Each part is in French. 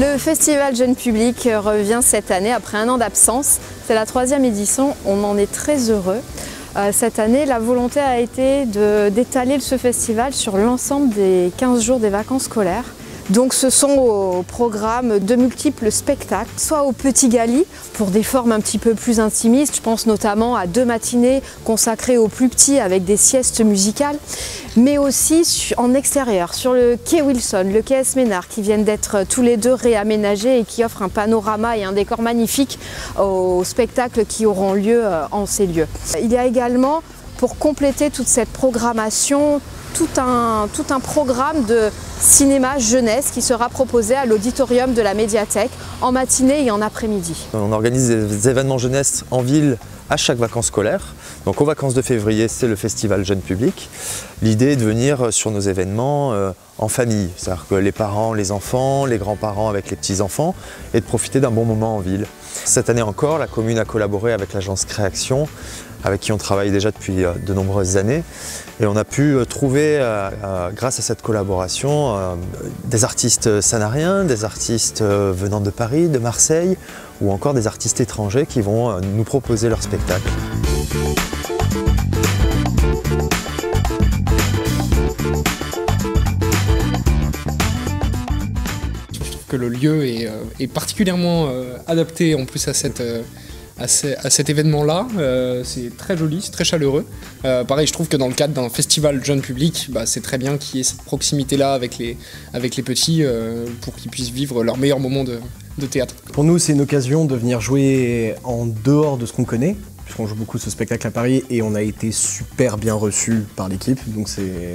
Le festival Jeune Public revient cette année après un an d'absence. C'est la 3e édition, on en est très heureux. Cette année, la volonté a été d'étaler ce festival sur l'ensemble des 15 jours des vacances scolaires. Donc ce sont au programme de multiples spectacles, soit au Petit Gali pour des formes un petit peu plus intimistes, je pense notamment à 2 matinées consacrées aux plus petits avec des siestes musicales, mais aussi en extérieur, sur le quai Wilson, le quai Esménard, qui viennent d'être tous les 2 réaménagés et qui offrent un panorama et un décor magnifique aux spectacles qui auront lieu en ces lieux. Il y a également, pour compléter toute cette programmation, tout un programme de cinéma jeunesse qui sera proposé à l'auditorium de la médiathèque en matinée et en après-midi. On organise des événements jeunesse en ville à chaque vacances scolaires. Donc aux vacances de février, c'est le festival Jeune Public. L'idée est de venir sur nos événements en famille, c'est-à-dire que les parents, les enfants, les grands-parents avec les petits-enfants, et de profiter d'un bon moment en ville. Cette année encore, la commune a collaboré avec l'agence Créaction, avec qui on travaille déjà depuis de nombreuses années. Et on a pu trouver, grâce à cette collaboration, des artistes sanariens, des artistes venant de Paris, de Marseille, ou encore des artistes étrangers qui vont nous proposer leur spectacle. Je trouve que le lieu est particulièrement adapté en plus à cet événement-là. C'est très joli, c'est très chaleureux. Pareil, je trouve que dans le cadre d'un festival jeune public, c'est très bien qu'il y ait cette proximité-là avec les petits pour qu'ils puissent vivre leur meilleur moment de théâtre. Pour nous, c'est une occasion de venir jouer en dehors de ce qu'on connaît, puisqu'on joue beaucoup ce spectacle à Paris et on a été super bien reçus par l'équipe, donc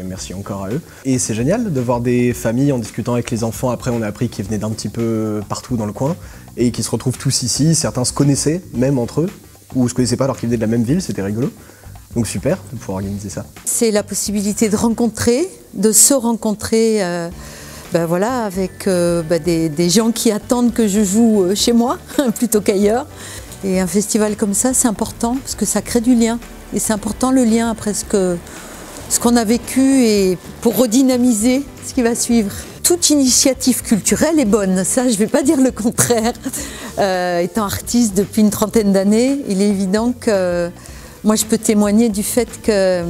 merci encore à eux. Et c'est génial de voir des familles en discutant avec les enfants. Après, on a appris qu'ils venaient d'un petit peu partout dans le coin et qu'ils se retrouvent tous ici. Certains se connaissaient même entre eux, ou se connaissaient pas alors qu'ils venaient de la même ville, c'était rigolo. Donc super de pouvoir organiser ça. C'est la possibilité de rencontrer, de se rencontrer voilà, avec des gens qui attendent que je joue chez moi plutôt qu'ailleurs. Et un festival comme ça, c'est important parce que ça crée du lien. Et c'est important le lien après ce qu'on a vécu et pour redynamiser ce qui va suivre. Toute initiative culturelle est bonne, ça je ne vais pas dire le contraire. Étant artiste depuis une 30aine d'années, il est évident que moi je peux témoigner du fait que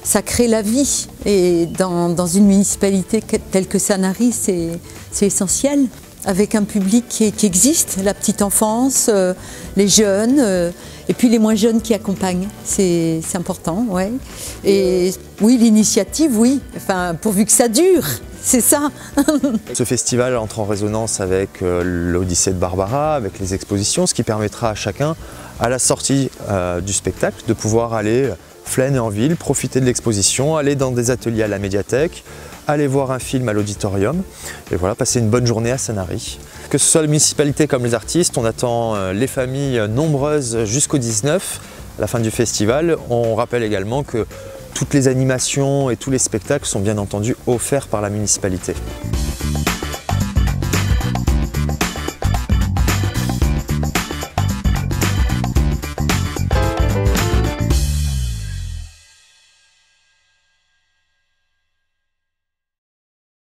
ça crée la vie. Et dans une municipalité telle que Sanary, c'est essentiel. Avec un public qui existe, la petite enfance, les jeunes, et puis les moins jeunes qui accompagnent, c'est important, ouais. Et oui, l'initiative, oui, enfin, pourvu que ça dure, c'est ça. Ce festival entre en résonance avec l'Odyssée de Barbara, avec les expositions, ce qui permettra à chacun, à la sortie du spectacle, de pouvoir aller flâner en ville, profiter de l'exposition, aller dans des ateliers à la médiathèque, aller voir un film à l'auditorium et voilà, passer une bonne journée à Sanary. Que ce soit la municipalité comme les artistes, on attend les familles nombreuses jusqu'au 19, à la fin du festival. On rappelle également que toutes les animations et tous les spectacles sont bien entendu offerts par la municipalité.